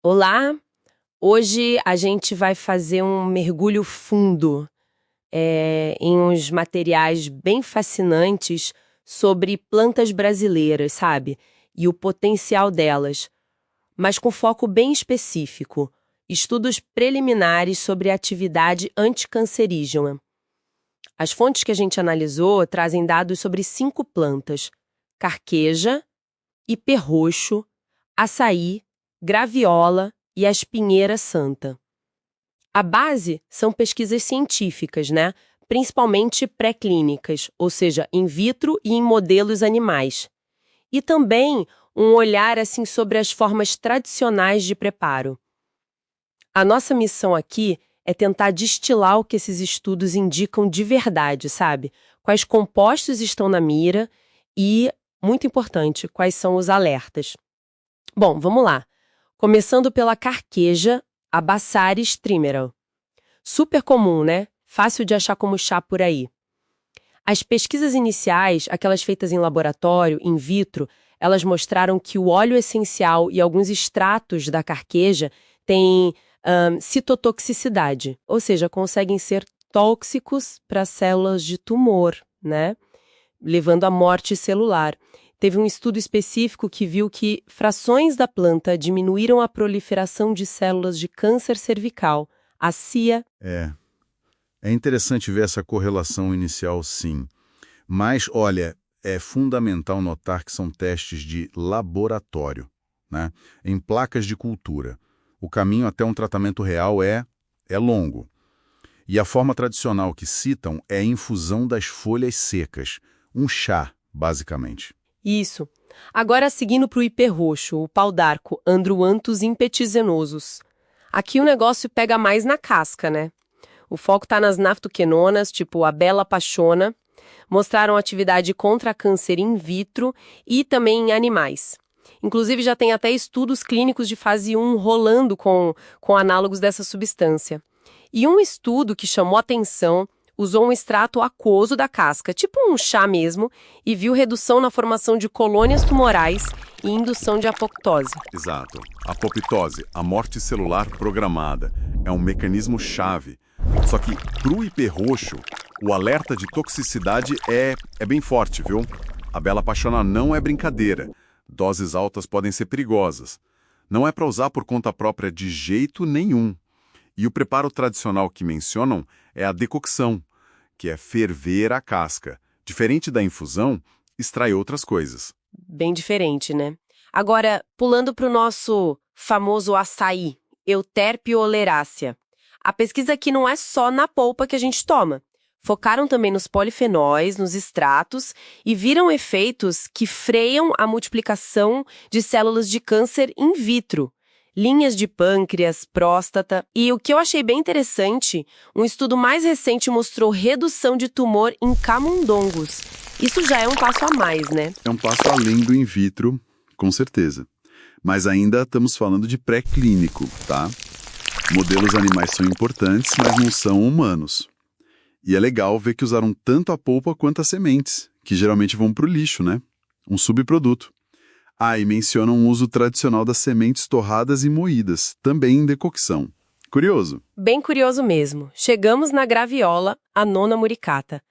Olá! Hoje a gente vai fazer um mergulho fundo em uns materiais bem fascinantes sobre plantas brasileiras, sabe? E o potencial delas, mas com foco bem específico. Estudos preliminares sobre a atividade anticancerígena. As fontes que a gente analisou trazem dados sobre 5 plantas: carqueja, ipê-roxo, açaí, graviola e a espinheira santa. A base são pesquisas científicas, né? Principalmente pré-clínicas, ou seja, in vitro e em modelos animais. E também um olhar assim sobre as formas tradicionais de preparo. A nossa missão aqui é tentar destilar o que esses estudos indicam de verdade, sabe? Quais compostos estão na mira e, muito importante, quais são os alertas. Bom, vamos lá. Começando pela carqueja, a Bassaris trimeral. Super comum, né? Fácil de achar como chá por aí. As pesquisas iniciais, aquelas feitas em laboratório, in vitro, elas mostraram que o óleo essencial e alguns extratos da carqueja têm citotoxicidade, ou seja, conseguem ser tóxicos para células de tumor, né? Levando à morte celular. Teve um estudo específico que viu que frações da planta diminuíram a proliferação de células de câncer cervical, a CIA. É interessante ver essa correlação inicial, sim. Mas, olha, é fundamental notar que são testes de laboratório, né? Em placas de cultura. O caminho até um tratamento real é longo. E a forma tradicional que citam é a infusão das folhas secas, um chá, basicamente. Isso. Agora seguindo para o ipê-roxo, o pau d'arco Andruanthus impetizenosus. Aqui o negócio pega mais na casca, né? O foco está nas naftoquenonas, tipo a Bela Pachona, mostraram atividade contra câncer in vitro e também em animais. Inclusive já tem até estudos clínicos de fase 1 rolando com análogos dessa substância. E um estudo que chamou atenção usou um extrato aquoso da casca, tipo um chá mesmo, e viu redução na formação de colônias tumorais e indução de apoptose. Exato. Apoptose, a morte celular programada, é um mecanismo chave. Só que, para o ipê-roxo, o alerta de toxicidade é bem forte, viu? A Bela Pachona não é brincadeira. Doses altas podem ser perigosas. Não é para usar por conta própria de jeito nenhum. E o preparo tradicional que mencionam é a decocção, que é ferver a casca. Diferente da infusão, extrai outras coisas. Bem diferente, né? Agora, pulando para o nosso famoso açaí, Euterpe oleracea. A pesquisa aqui não é só na polpa que a gente toma. Focaram também nos polifenóis, nos extratos e viram efeitos que freiam a multiplicação de células de câncer in vitro. Linhas de pâncreas, próstata. E o que eu achei bem interessante, um estudo mais recente mostrou redução de tumor em camundongos. Isso já é um passo a mais, né? É um passo além do in vitro, com certeza. Mas ainda estamos falando de pré-clínico, tá? Modelos animais são importantes, mas não são humanos. E é legal ver que usaram tanto a polpa quanto as sementes, que geralmente vão para o lixo, né? Um subproduto. E mencionam o uso tradicional das sementes torradas e moídas, também em decocção. Curioso? Bem curioso mesmo. Chegamos na graviola, a nona muricata.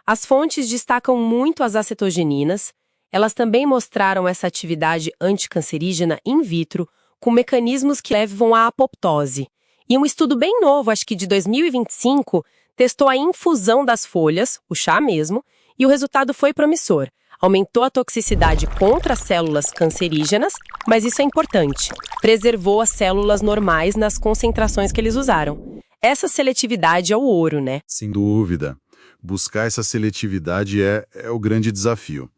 As fontes destacam muito as acetogeninas. Elas também mostraram essa atividade anticancerígena in vitro, com mecanismos que levam à apoptose. E um estudo bem novo, acho que de 2025, testou a infusão das folhas, o chá mesmo, e o resultado foi promissor. Aumentou a toxicidade contra as células cancerígenas, mas isso é importante. Preservou as células normais nas concentrações que eles usaram. Essa seletividade é o ouro, né? Sem dúvida. Buscar essa seletividade é o grande desafio.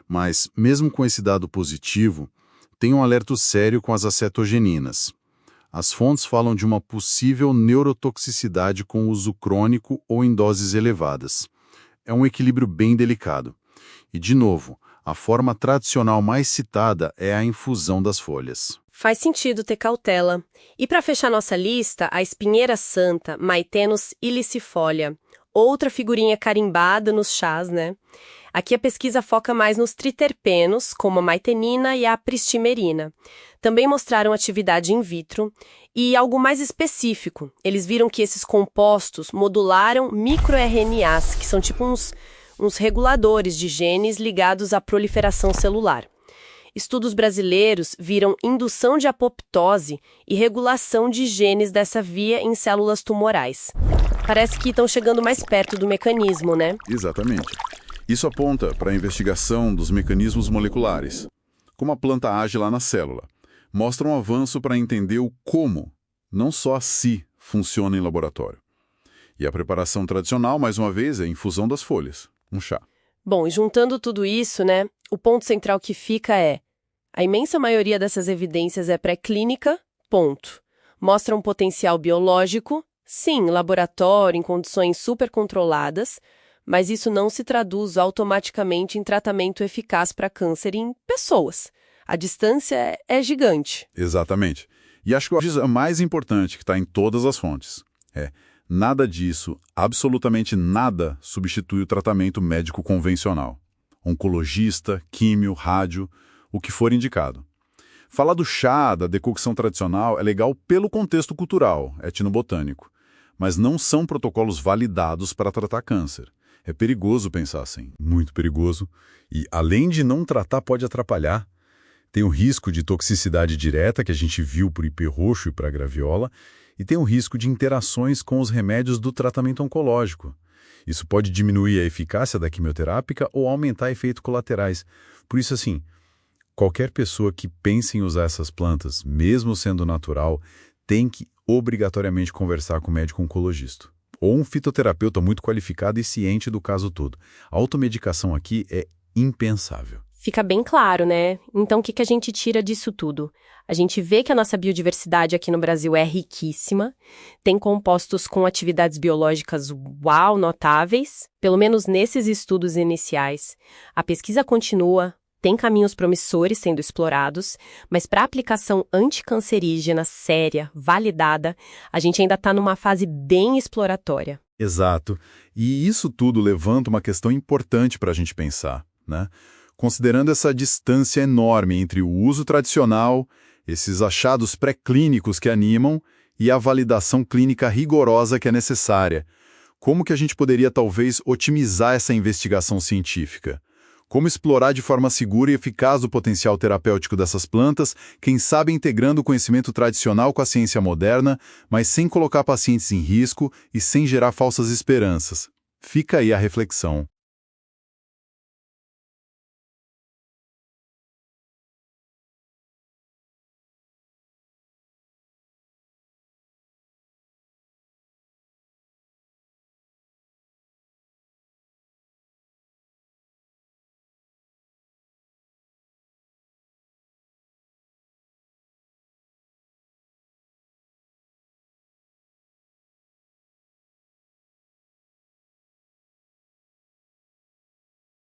Mas, mesmo com esse dado positivo, tem um alerta sério com as acetogeninas. As fontes falam de uma possível neurotoxicidade com uso crônico ou em doses elevadas. É um equilíbrio bem delicado. E, de novo, a forma tradicional mais citada é a infusão das folhas. Faz sentido ter cautela. E para fechar nossa lista, a espinheira santa, Maitenus ilicifolia, outra figurinha carimbada nos chás, né? Aqui a pesquisa foca mais nos triterpenos, como a maitenina e a pristimerina. Também mostraram atividade in vitro e algo mais específico. Eles viram que esses compostos modularam microRNAs, que são tipo uns reguladores de genes ligados à proliferação celular. Estudos brasileiros viram indução de apoptose e regulação de genes dessa via em células tumorais. Parece que estão chegando mais perto do mecanismo, né? Exatamente. Isso aponta para a investigação dos mecanismos moleculares. Como a planta age lá na célula. Mostra um avanço para entender o como, não só a se, funciona em laboratório. E a preparação tradicional, mais uma vez, é a infusão das folhas, um chá. Bom, e juntando tudo isso, né, o ponto central que fica é: a imensa maioria dessas evidências é pré-clínica, ponto. Mostra um potencial biológico, sim, laboratório, em condições super controladas, mas isso não se traduz automaticamente em tratamento eficaz para câncer em pessoas. A distância é gigante. Exatamente. E acho que a mais importante, que está em todas as fontes, é: nada disso, absolutamente nada, substitui o tratamento médico convencional. Oncologista, químio, rádio, o que for indicado. Falar do chá, da decocção tradicional, é legal pelo contexto cultural, etnobotânico, mas não são protocolos validados para tratar câncer. É perigoso pensar assim, muito perigoso, e além de não tratar, pode atrapalhar. Tem o risco de toxicidade direta, que a gente viu para o IP roxo e para a graviola, e tem o risco de interações com os remédios do tratamento oncológico. Isso pode diminuir a eficácia da quimioterápica ou aumentar efeitos colaterais. Por isso, assim, qualquer pessoa que pense em usar essas plantas, mesmo sendo natural, tem que obrigatoriamente conversar com o médico oncologista. Ou um fitoterapeuta muito qualificado e ciente do caso todo. A automedicação aqui é impensável. Fica bem claro, né? Então, o que a gente tira disso tudo? A gente vê que a nossa biodiversidade aqui no Brasil é riquíssima, tem compostos com atividades biológicas notáveis, pelo menos nesses estudos iniciais. A pesquisa continua, tem caminhos promissores sendo explorados, mas para aplicação anticancerígena séria, validada, a gente ainda está numa fase bem exploratória. Exato. E isso tudo levanta uma questão importante para a gente pensar, né? Considerando essa distância enorme entre o uso tradicional, esses achados pré-clínicos que animam e a validação clínica rigorosa que é necessária, como que a gente poderia talvez otimizar essa investigação científica? Como explorar de forma segura e eficaz o potencial terapêutico dessas plantas, quem sabe integrando o conhecimento tradicional com a ciência moderna, mas sem colocar pacientes em risco e sem gerar falsas esperanças? Fica aí a reflexão.